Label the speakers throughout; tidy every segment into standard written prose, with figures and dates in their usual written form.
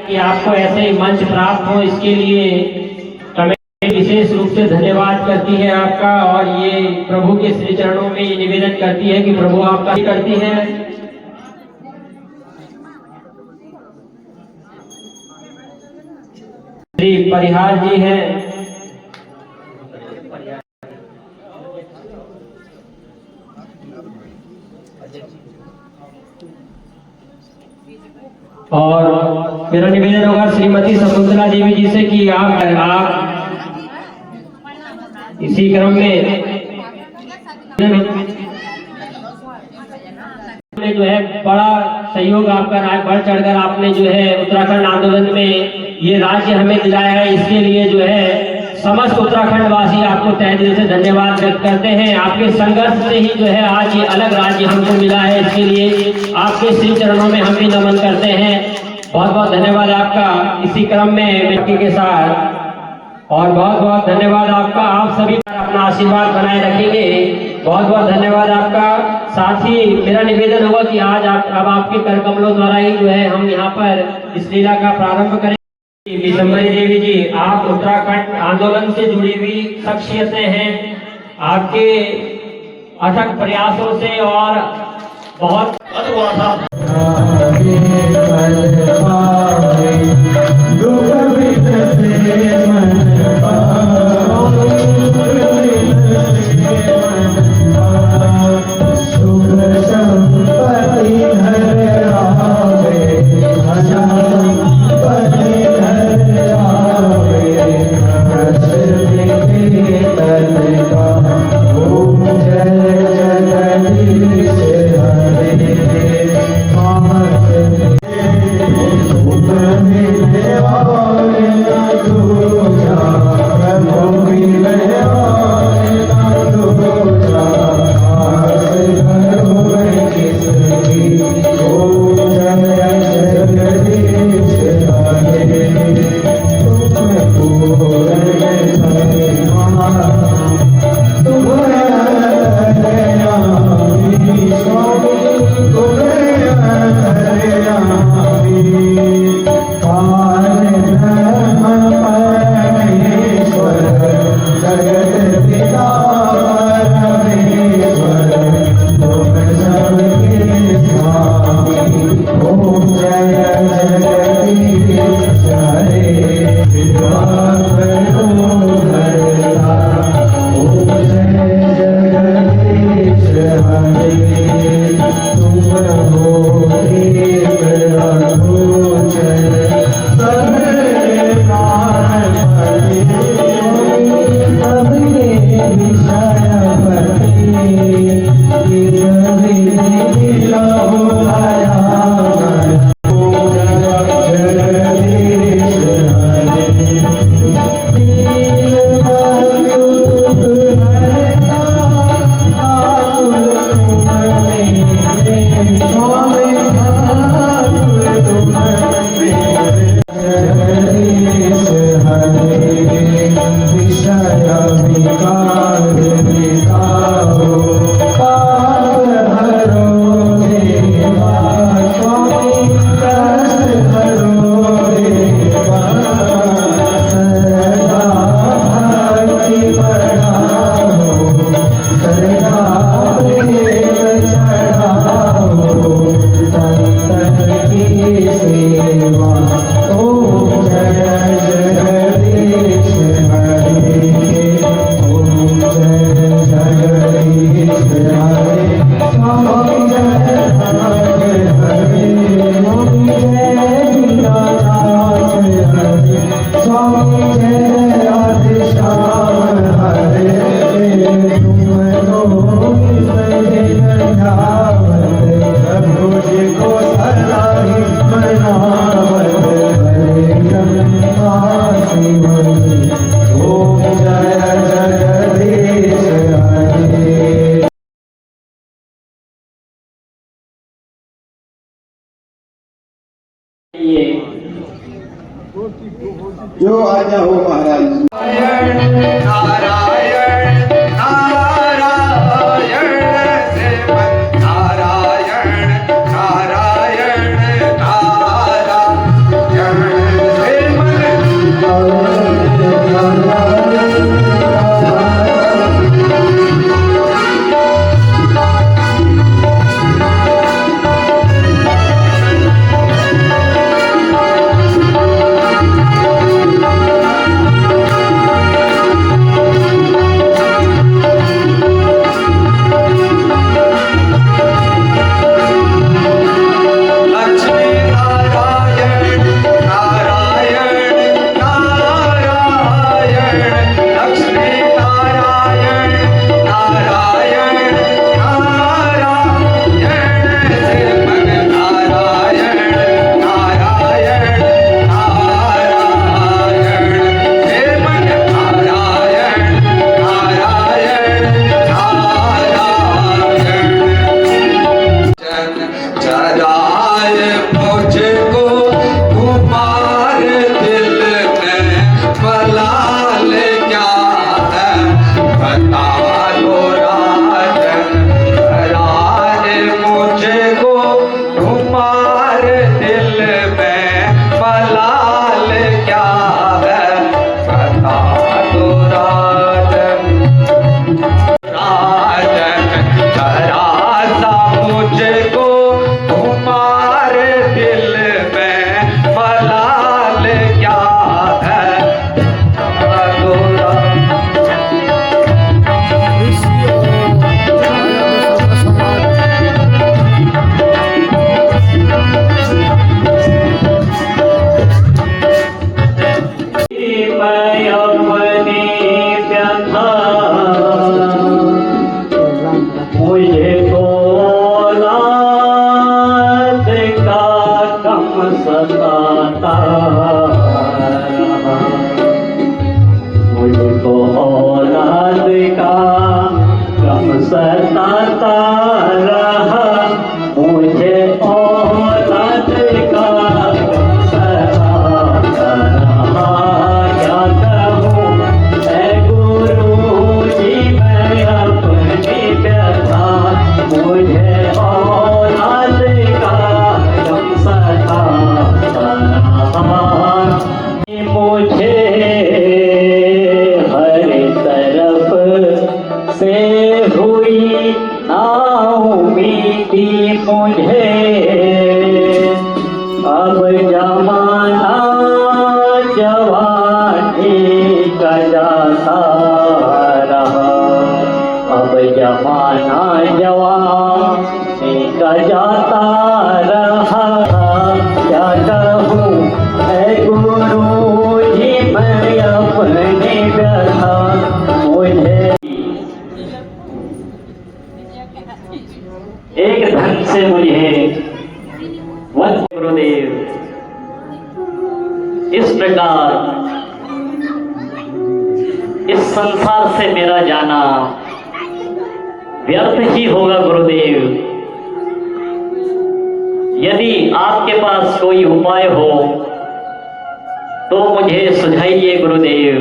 Speaker 1: कि आपको ऐसे ही मंच प्राप्त हो, इसके लिए कमेटी विशेष रूप से धन्यवाद करती है आपका। और ये प्रभु के श्री चरणों में ये निवेदन करती है कि प्रभु आपका करती है। श्री परिहार जी हैं, और मेरा निवेदन होगा श्रीमती शकुंतला देवी जी से कि आप इसी क्रम में जो है बड़ा सहयोग आपका बढ़ चढ़कर आपने जो है उत्तराखंड आंदोलन में ये राज्य हमें दिलाया है। इसके लिए जो है समस्त उत्तराखंड वासी आपको तहे दिल से धन्यवाद व्यक्त करते हैं। आपके संघर्ष से ही जो है आज ये अलग राज्य हमको मिला है, इसके लिए आपके श्री चरणों में हम भी नमन करते हैं। बहुत बहुत धन्यवाद आपका। इसी क्रम में व्यक्ति के साथ और बहुत बहुत धन्यवाद आपका। आप सभी अपना आशीर्वाद बनाए रखेंगे। बहुत बहुत धन्यवाद आपका। साथ ही मेरा निवेदन होगा कि आज अब आपके कर कमलों द्वारा ही जो है हम यहाँ पर इस लीला का प्रारंभ करें। विशंबरी देवी जी, आप उत्तराखंड आंदोलन से जुड़ी हुई शख्सियतें हैं। आपके अथक प्रयासों से और बहुत
Speaker 2: जो आज्ञा हो महाराज।
Speaker 3: नारायण जवान का जाता रहा, क्या कहूँ है गुरु जी मैं अपने व्यथा मुझे। एक ढंग से मुझे वंश गुरुदेव इस प्रकार इस संसार से मेरा जाना व्यर्थ ही होगा गुरुदेव। यदि आपके पास कोई उपाय हो तो मुझे सुझाइए गुरुदेव।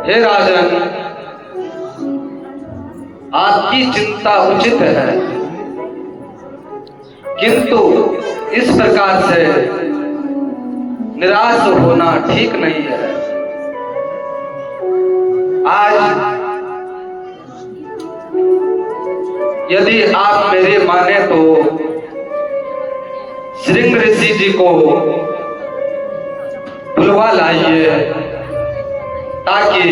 Speaker 4: हे राजन, आपकी चिंता उचित है, किंतु इस प्रकार से निराश होना ठीक नहीं है। आज यदि आप मेरे माने तो श्रृंग ऋषि जी को बुलवा लाइए ताकि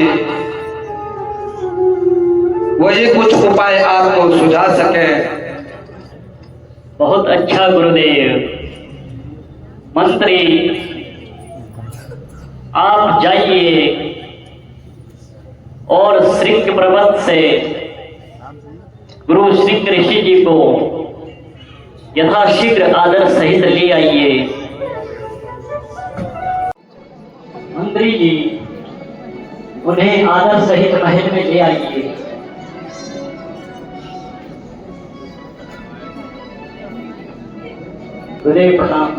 Speaker 4: वही कुछ उपाय आपको सुझा सके।
Speaker 3: बहुत अच्छा गुरुदेव। मंत्री आप जाइए और श्रृंग पर्वत से गुरु श्रृंग ऋषि जी को यथाशीघ्र आदर सहित ले आइए। मंत्री जी उन्हें आदर सहित महल में ले आइए। गुरुदेव प्रणाम।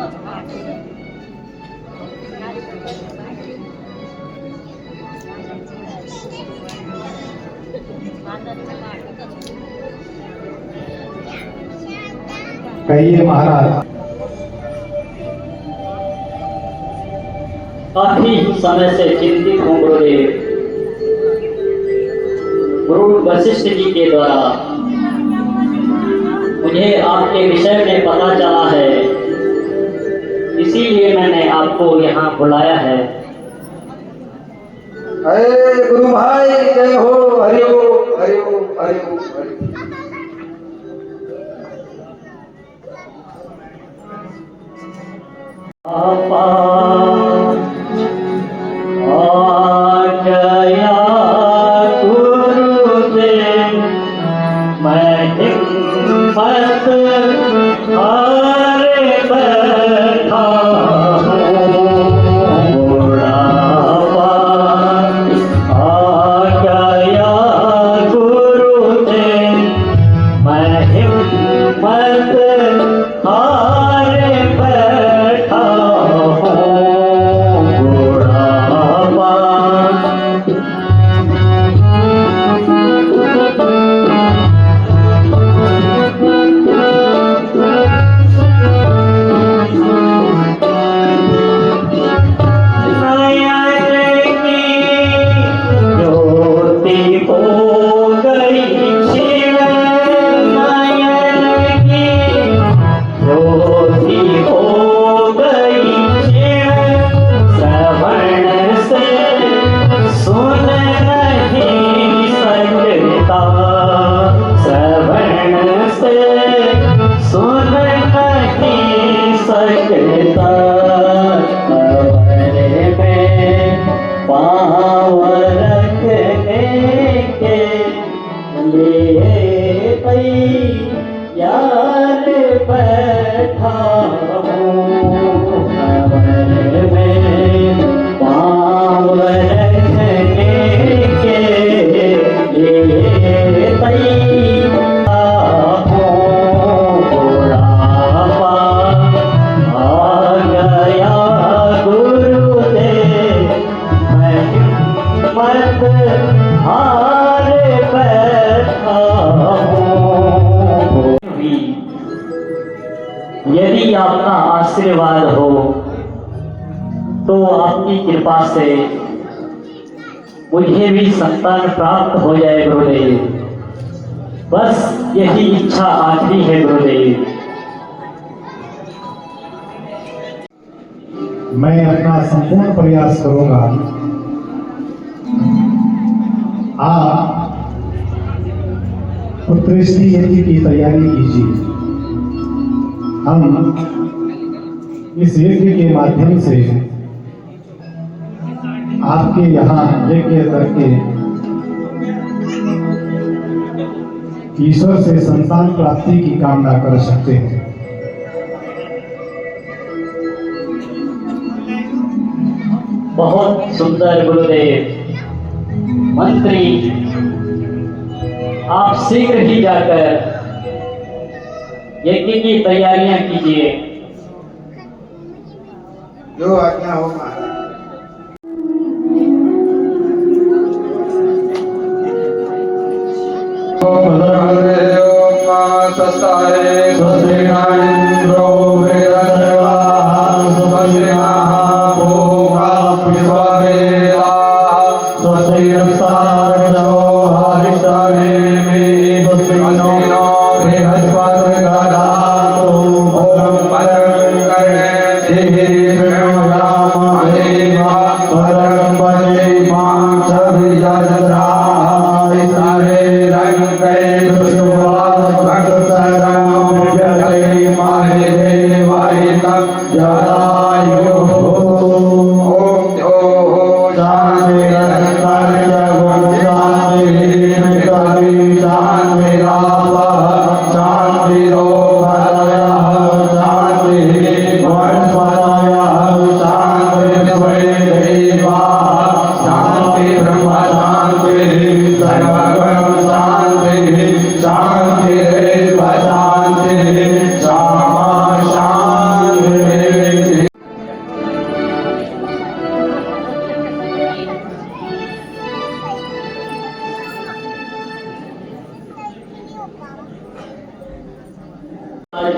Speaker 2: कहिए महाराज।
Speaker 3: काफी समय से चिंतित हूँ गुरुदेव। गुरु वशिष्ठ जी के द्वारा मुझे आपके विषय में पता चला है, इसीलिए मैंने आपको यहाँ बुलाया है।
Speaker 2: अरे गुरु भाई जय हो, हरि ओम हरि ओम हरि ओम हरि ओम।
Speaker 3: यदि आपका आशीर्वाद हो तो आपकी कृपा से मुझे भी संतान प्राप्त हो जाए गुरुदेव। बस यही इच्छा आखिरी है गुरुदेव।
Speaker 2: मैं अपना संपूर्ण प्रयास करूंगा
Speaker 5: आप पुत्रेष्टि यज्ञ की तैयारी कीजिए। हम इस यज्ञ के माध्यम से आपके यहाँ यज्ञ करके ईश्वर से संतान प्राप्ति की कामना कर सकते हैं।
Speaker 3: बहुत सुंदर गुरुदेव। मंत्री, आप शीघ्र ही जाकर यज्ञ की तैयारियां कीजिए।
Speaker 2: जो आज्ञा हो महाराज।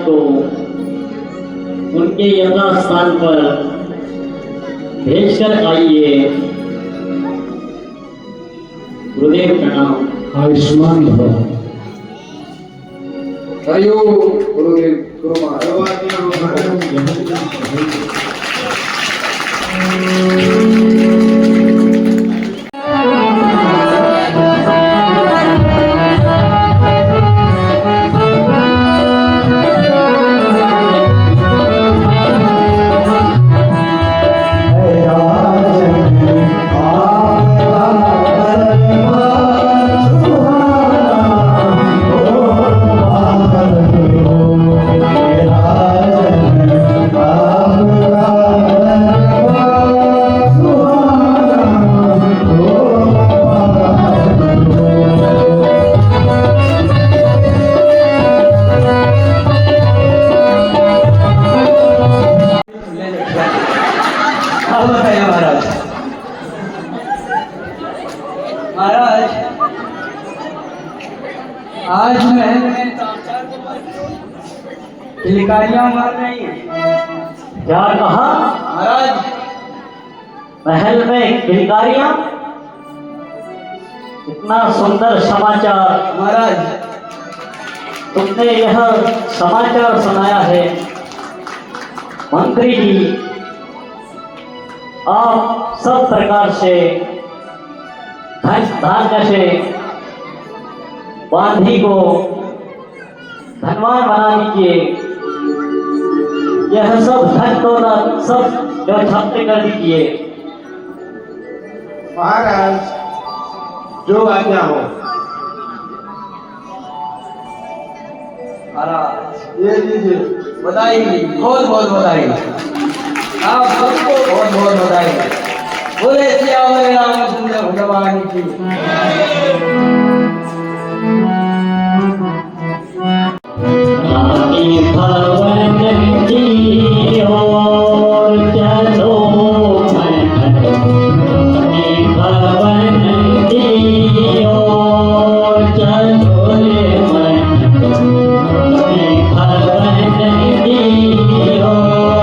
Speaker 3: को उनके यथास्थान पर भेजकर आइए। गुरुदेव प्रणाम।
Speaker 5: आयुष्मान भव।
Speaker 2: हरिओम गुरुदेव गुरु महाराज।
Speaker 6: महाराज, आज महल में किलकारियां मार रही हैं।
Speaker 3: क्या कहा?
Speaker 6: महाराज,
Speaker 3: महल में किलकारियां? इतना सुंदर समाचार।
Speaker 6: महाराज,
Speaker 3: तुमने यह समाचार सुनाया है। मंत्री जी, आप सब प्रकार से धन धान्य से बांधी को धनवान बना दीजिए। यह सब धन दौलत सब जो छात्र कर दीजिए।
Speaker 2: महाराज जो आज्ञा हो।
Speaker 6: महाराज
Speaker 2: ये लीजिए
Speaker 6: बधाई, बहुत बहुत बधाई। आप सबको बहुत बहुत बधाई। बोले सियावर रामचंद्र भगवान की।
Speaker 3: भवन की ओर चलो भवन की ओर चलो रे भवन की ओर।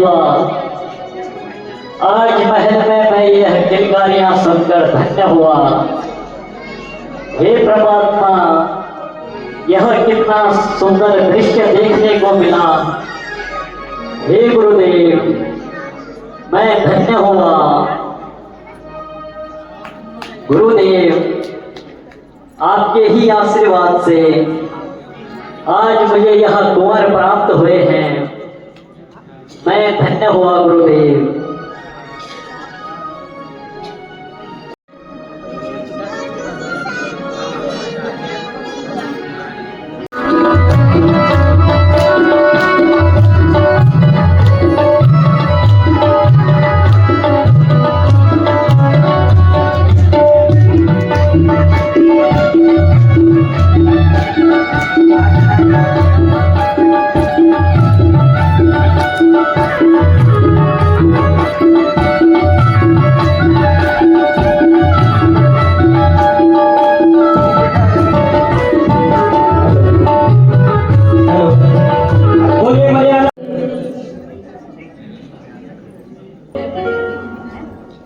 Speaker 3: हुआ। आज महल में मैं यह किलकारियां सुनकर धन्य हुआ। हे परमात्मा, यह कितना सुंदर दृश्य देखने को मिला। हे गुरुदेव, मैं धन्य हुआ। गुरुदेव, आपके ही आशीर्वाद से आज मुझे यह कुंवर प्राप्त हुए हैं। मैं धन्य हुआ गुरुदेव।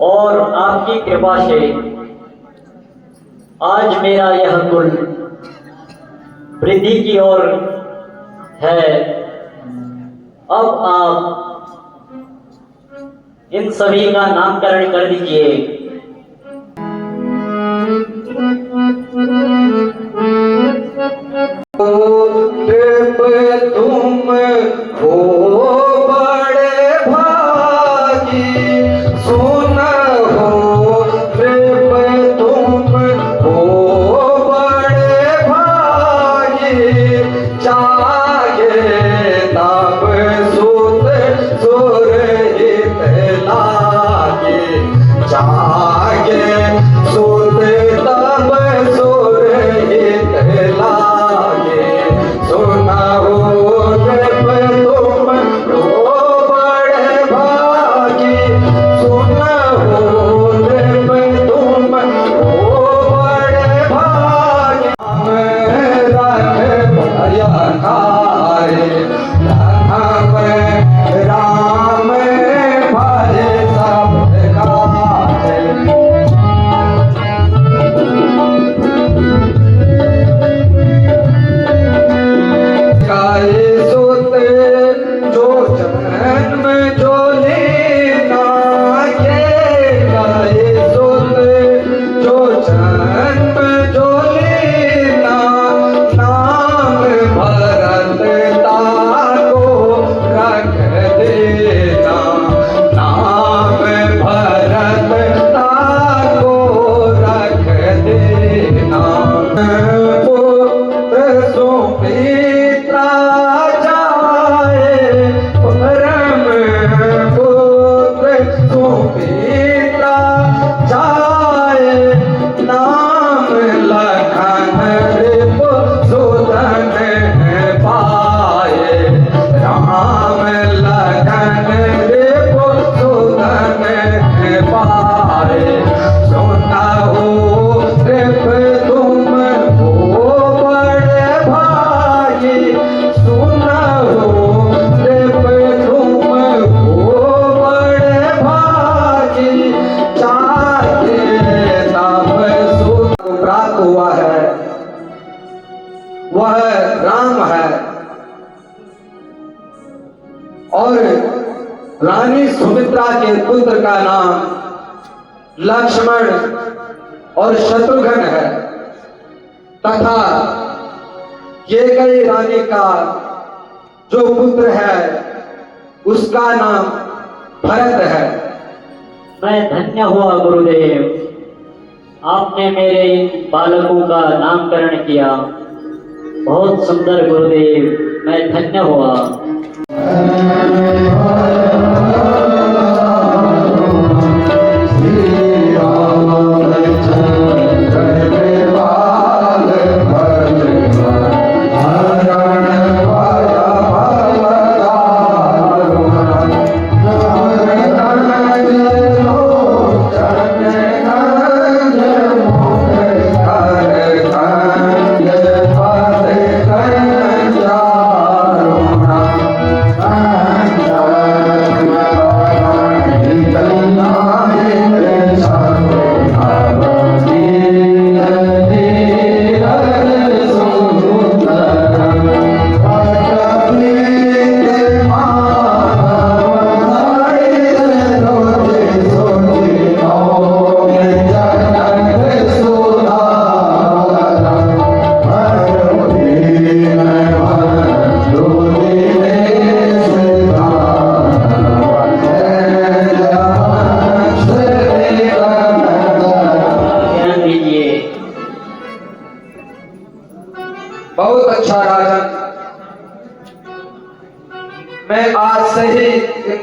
Speaker 3: और आपकी कृपा से आज मेरा यह कुल वृद्धि की ओर है। अब आप इन सभी का नामकरण कर दीजिए।
Speaker 2: तुम हो बड़े भागी, सुन हो तुम हो बड़े भागी, जागे तब सुत सुरहित लागे, जागे सुत तब सुरहित लागे, सुना हो तुम हो बड़े भागी, सुना हो तुम हो बड़े भागी। रख भया खाए राम भरे सब खाए, गाये सुत जो जन्म जो लेना, ये गाये सुत जो जन्म जो लेना, नाम भरत ताको रख देना, नाम भरत ताको रख देना। पुत्र सुमित्रा जाए, परम पुत्र सुमित्रा जाए, नाम लखन सुधन पाए, राम लखन सुधन पाए, सुना हो तुम हो बड़े भागी, सुना हो तुम हो बड़े भागी, जाके तब सुख प्राप्त हुआ है, वह राम है। और रानी सुमित्रा के पुत्र का नाम लक्ष्मण और शत्रुघ्न है, तथा कैकेयी रानी का जो पुत्र है उसका नाम भरत है।
Speaker 3: मैं धन्य हुआ गुरुदेव, आपने मेरे इन बालकों का नामकरण किया। बहुत सुंदर गुरुदेव, मैं धन्य हुआ।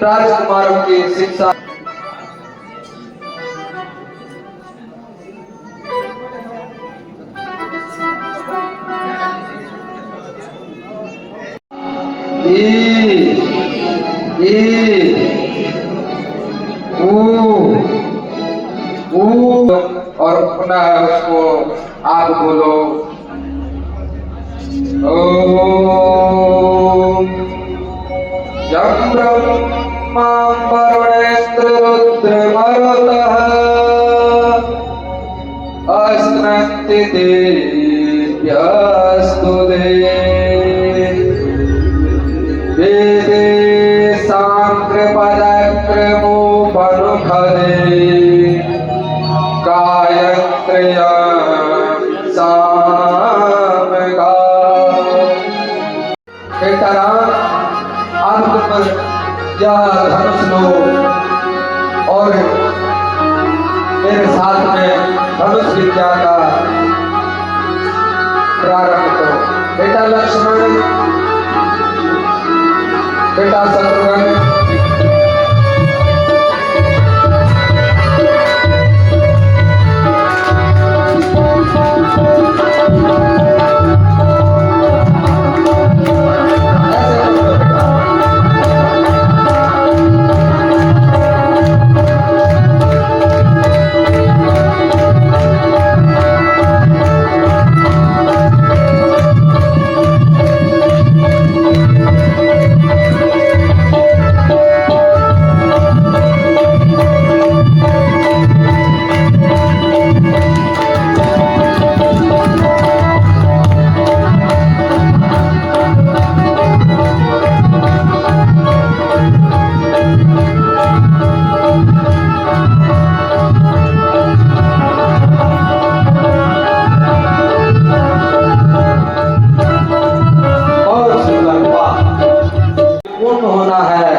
Speaker 2: राजकुमारों की शिक्षा और पुनः उसको आप बोलो ओम यं ब्रह्मा वरुणेन्द्र रुद्रमरुतः अस्नन्ति देव्यस्तु वेदे सांक्रपदक्रमोपनुभवे गायत्र्या सामगा। बेटा राम, आप पर यह धनुष लो और मेरे साथ में धनुष विद्या का प्रारंभ करो। बेटा लक्ष्मण, बेटा शत्रुघ्न, होना है।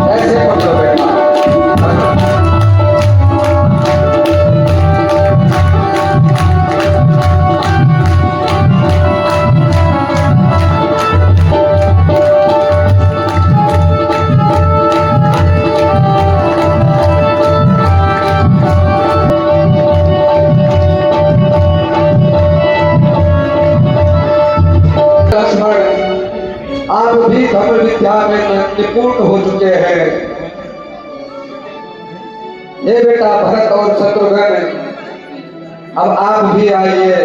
Speaker 2: ऐसे पढ़ लो बेटा। आप भी धर्म विद्या में निपुण हो चुके हैं। ये बेटा भरत और शत्रुघ्न, अब आप भी आइए।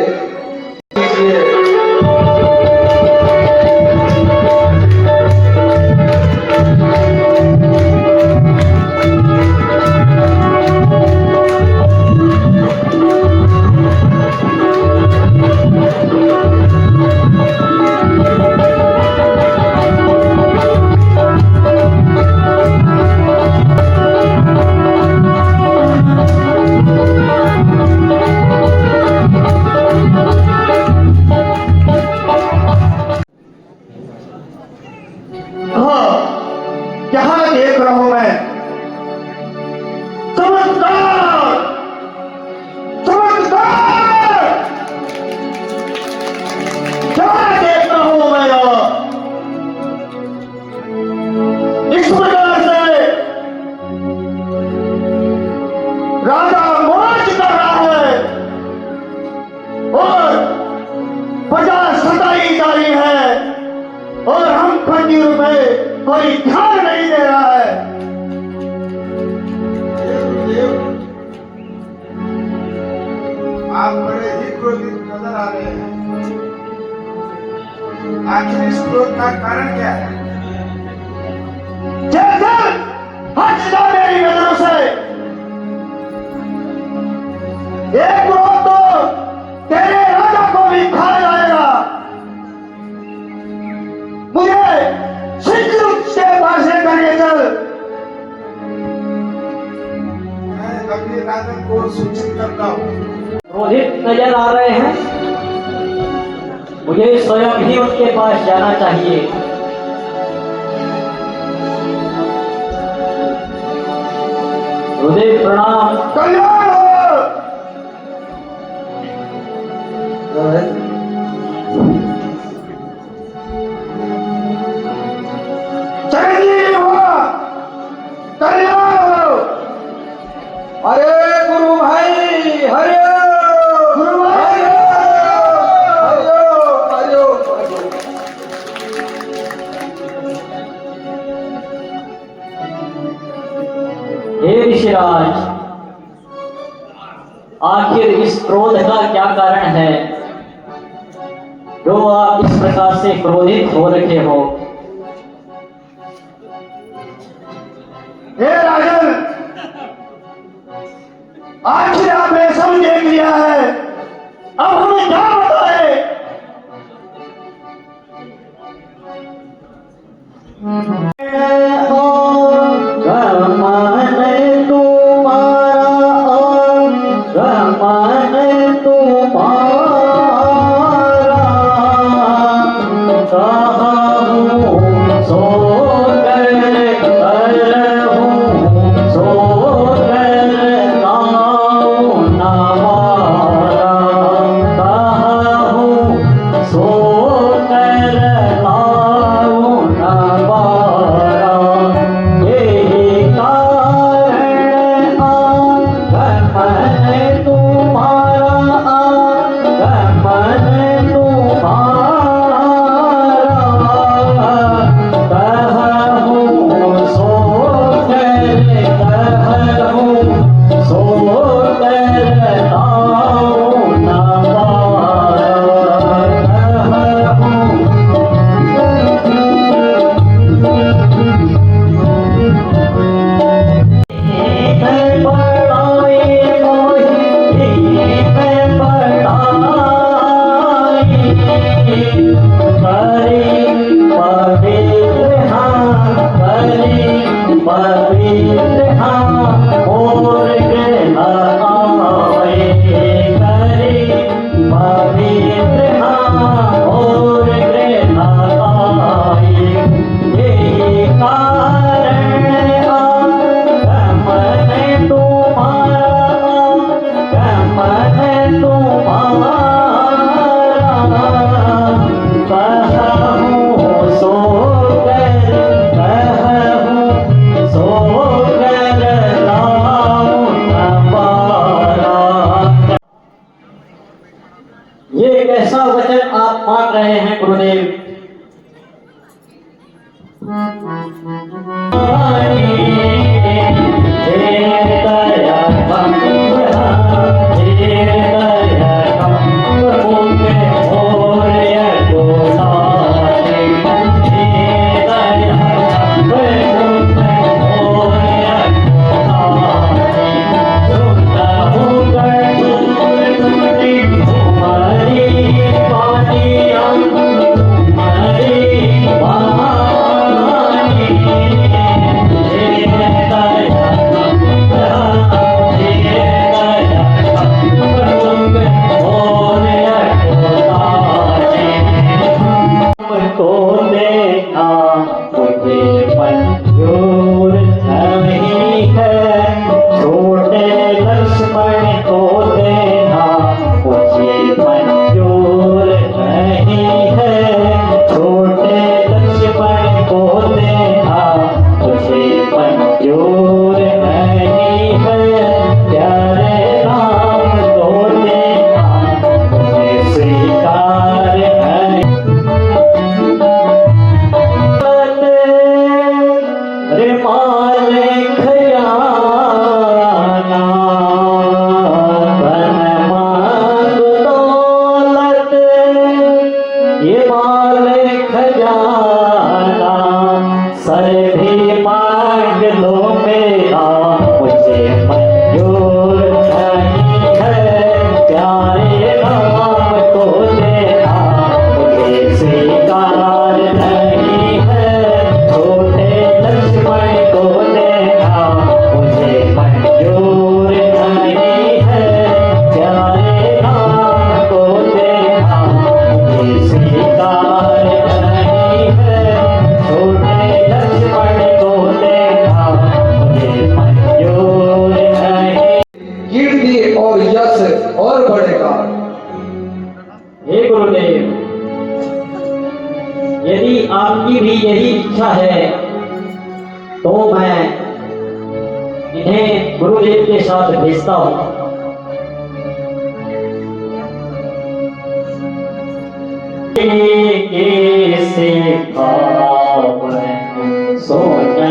Speaker 5: क्या देख रहा हूं मैं? चमत्कार! चमत्कार! क्या देख रहा हूं मैं? इस प्रकार से राजा मोर्च कर रहा है और प्रजा सताई जा रही है और हम फकीरों पे कोई ध्यान नहीं दे रहा है।
Speaker 7: आप बड़े ही क्रोधित नजर आ रहे हैं। आखिर इस क्रोध का कारण क्या है?
Speaker 5: जैसे हट जा मेरी नजरों से। एक क्रोध तो तेरे राजा को भी खा जाएगा। मुझे शीघ्र उसके पास करके चल।
Speaker 7: मैं अभी राजन को सूचित करता हूँ।
Speaker 3: क्रोधित नजर आ रहे हैं, मुझे स्वयं ही उनके पास जाना चाहिए। गुरुदेव प्रणाम।
Speaker 5: कल्याण हो। चिरंजीवी हो, कल्याण हो।
Speaker 2: अरे गुरु भाई हरे
Speaker 5: गुरु भाई
Speaker 3: हे ऋषिराज, आखिर इस क्रोध का क्या कारण है जो आप इस प्रकार से क्रोधित हो रखे हो?
Speaker 5: हे राजन, आखिर आपने सब देख लिया है, अब हमें क्या बताए?
Speaker 3: ये कैसा वचन आप मान रहे हैं गुरुदेव? आपकी भी यही इच्छा है तो मैं इन्हें गुरुदेव के साथ भेजता हूँ। से सोना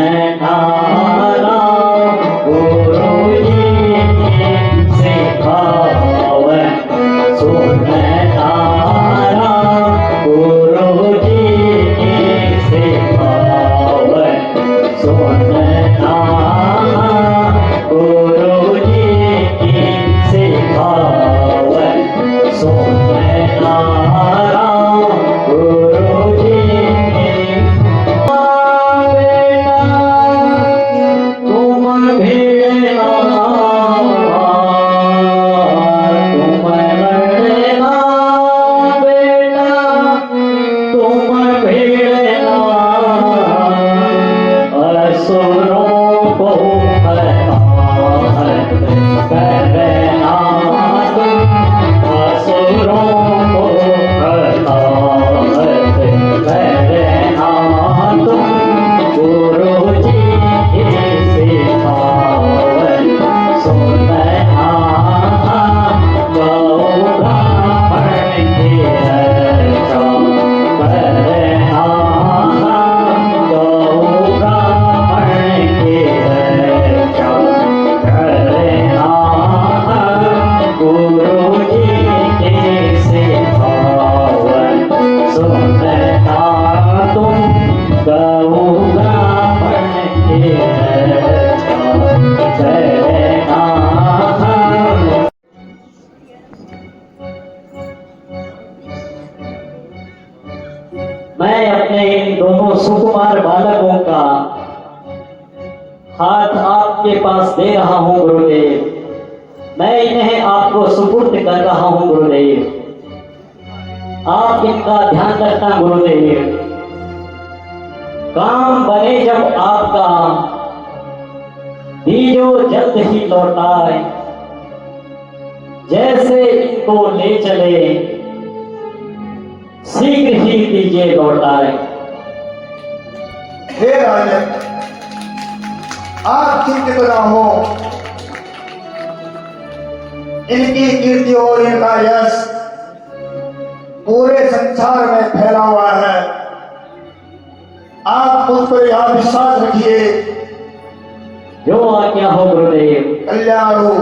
Speaker 3: मैं अपने इन दोनों सुकुमार बालकों का हाथ आपके पास दे रहा हूं गुरुदेव। मैं इन्हें आपको सुपुर्द कर रहा हूं गुरुदेव। आप इनका ध्यान रखना गुरुदेव। काम बने जब आपका दीजो जल्द ही लौटाए, जैसे इनको ले चले शीघ्र ही दीजिए लौटाए।
Speaker 5: हे राजन, आप चिंतित न हो। इनकी कीर्ति और इनका यश पूरे संसार में फैला हुआ है। आप मुझ पर यह विश्वास रखिए।
Speaker 3: जो आज्ञा हो गुरुदेव।
Speaker 5: कल्याण हो।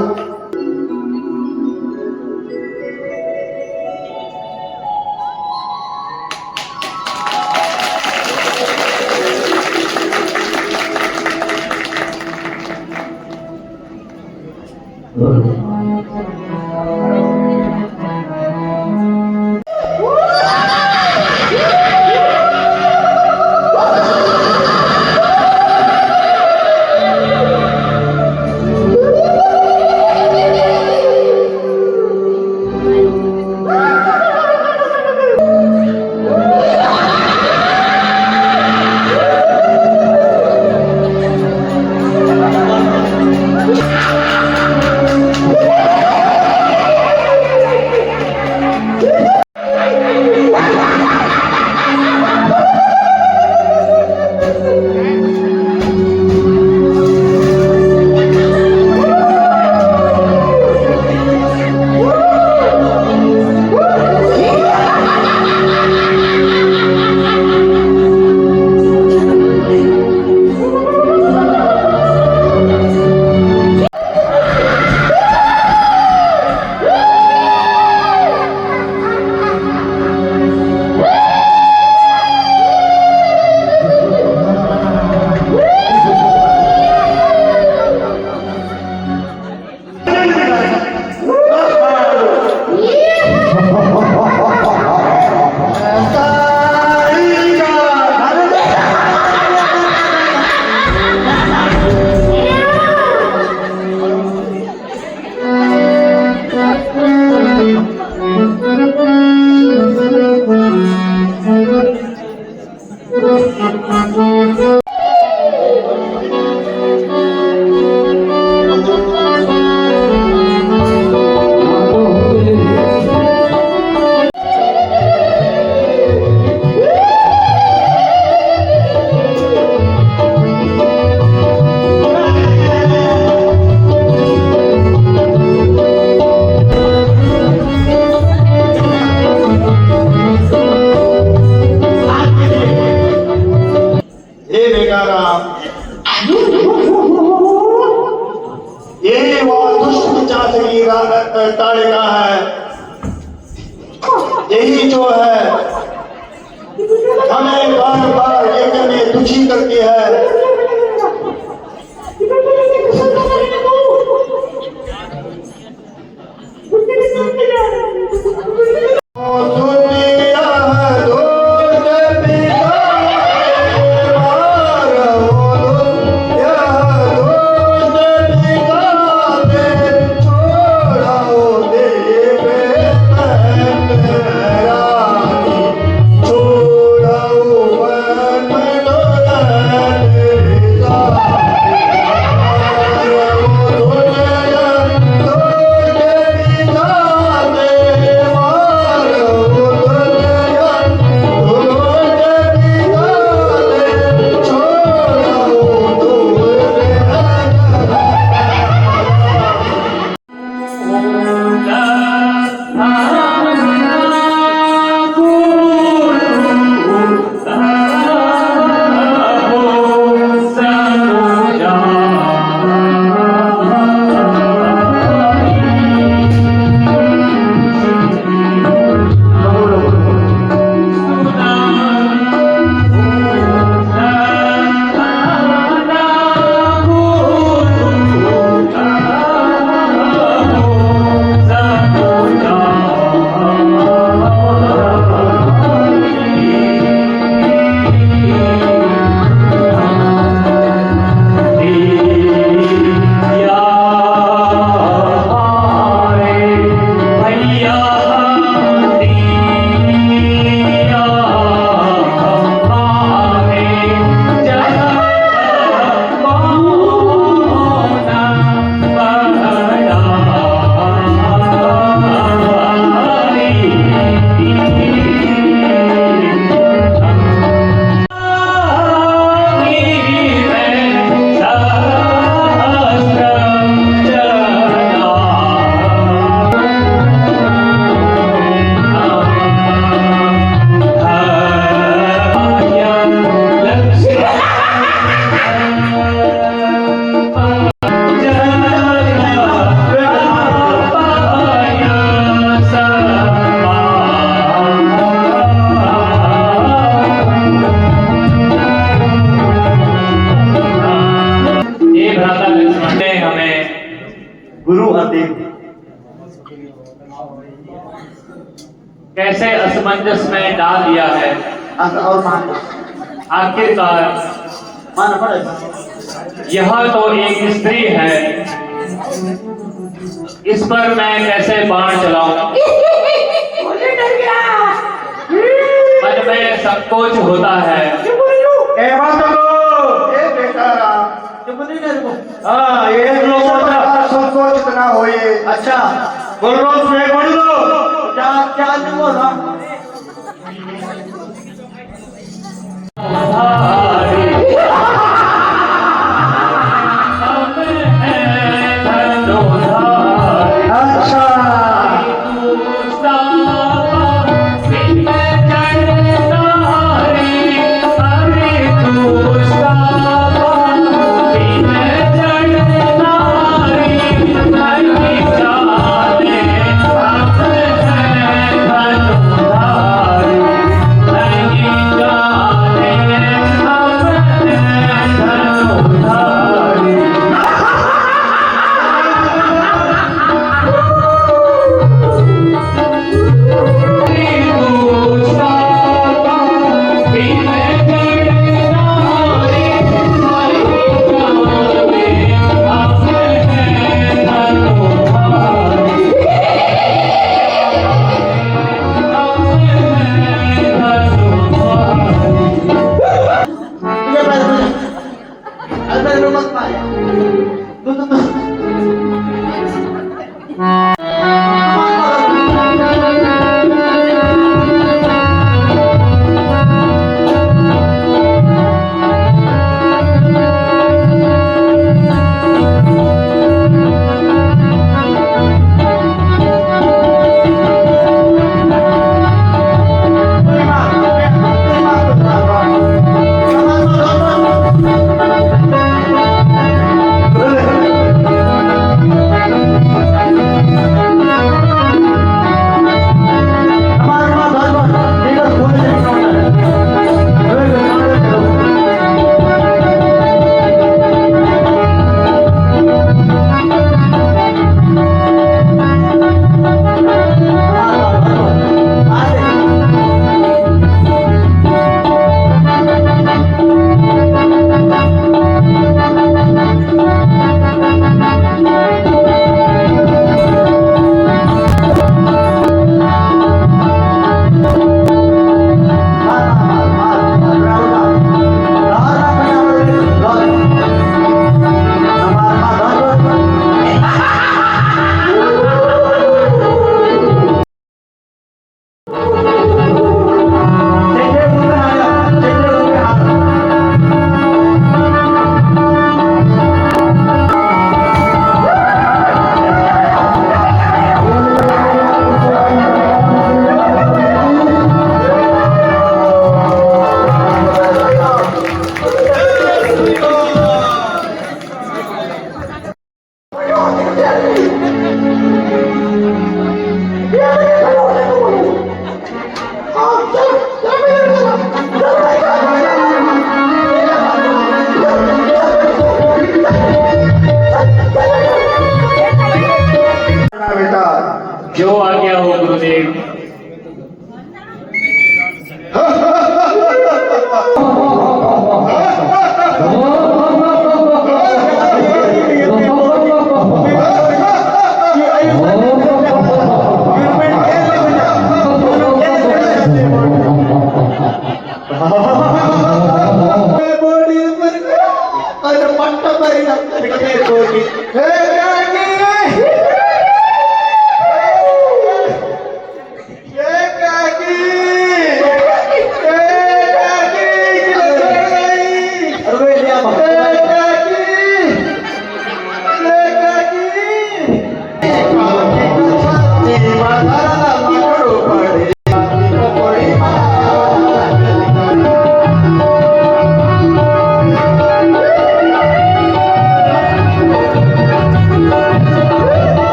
Speaker 5: यही जो है हमें बार बार यज्ञ में दुखी करती है। गुरु अंतिम
Speaker 8: कैसे असमंजस में डाल दिया है।
Speaker 5: और मान
Speaker 8: आखिरकार
Speaker 5: पड़ेगा।
Speaker 8: यह तो एक स्त्री है, इस पर मैं कैसे बाण चलाऊं। मन में संकोच होता है।
Speaker 5: हाँ ये लोगों का संकोच ना हो ये। अच्छा बोल लो क्या बोला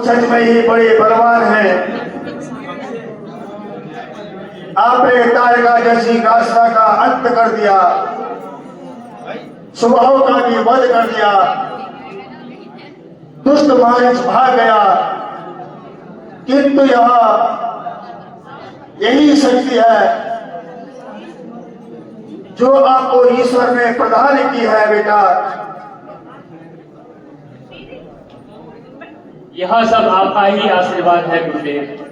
Speaker 5: सच में ही बड़े बलवान हैं। आपने तारका जैसी गास्ता का अंत कर दिया, सुबहों का भी वध कर दिया, दुष्ट मारिच भाग गया, किंतु यहाँ यही शक्ति है जो आपको ईश्वर ने प्रदान की है बेटा।
Speaker 8: यह सब आपका ही आशीर्वाद है गुरुदेव।